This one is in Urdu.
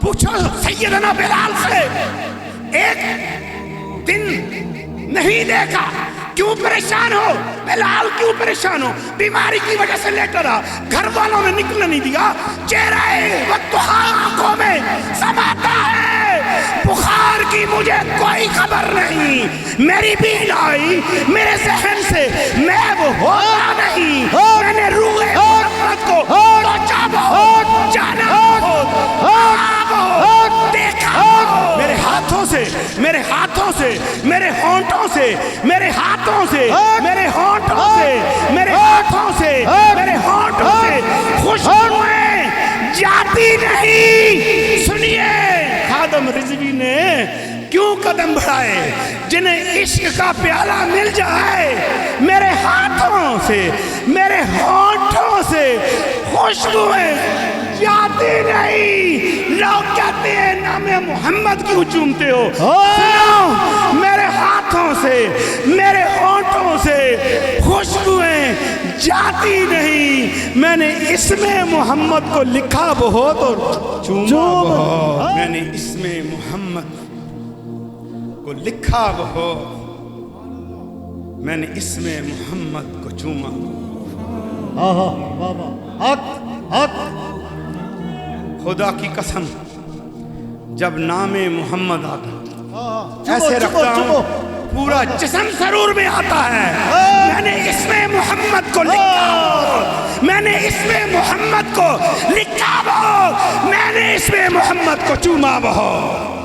پوچھو سیدنا بلال سے، ایک دن نہیں دیکھا، کیوں پریشان ہو بلال، کیوں پریشان ہو؟ بیماری کی وجہ سے لیٹا رہا، گھر والوں نے نکلنے نہیں دیا، چہرہ والضحیٰ آنکھوں میں سماتا ہے، بخار کی مجھے کوئی خبر نہیں، میری بیماری میرے ذہن سے میں وہ ہوتا نہیں، میں نے روح محمد کو سوچا بہت، جانا بہت، بہت دیکھا، میرے ہاتھوں سے، میرے ہاتھوں سے، میرے ہونٹوں سے، میرے ہاتھوں سے، میرے ہونٹوں سے، میرے ہاتھوں سے، میرے ہونٹوں سے خوشبوئیں جاتی نہیں۔ سنیے خادم رضوی نے کیوں قدم بڑھائے؟ جنہیں عشق کا پیالہ مل جائے، میرے ہاتھوں سے، میرے ہونٹوں سے خوشبوئیں جاتی نہیں۔ لوگ کہتے ہیں نام محمد کیوں چومتے ہو؟ سنو، میرے ہاتھوں سے، میرے ہونٹوں سے خوشبوئیں جاتی نہیں۔ میں نے اسم محمد کو لکھا بہت اور چوما بہت، میں نے اسم محمد کو لکھا بہت، میں نے اسم محمد کو چوما۔ خدا کی قسم جب نام محمد آتا ایسے رکھتا ہوں، پورا جسم سرور میں آتا ہے۔ میں نے اسم محمد کو لکھا، میں نے اسم محمد کو لکھا بہت، میں نے اسم محمد کو چوما بہت۔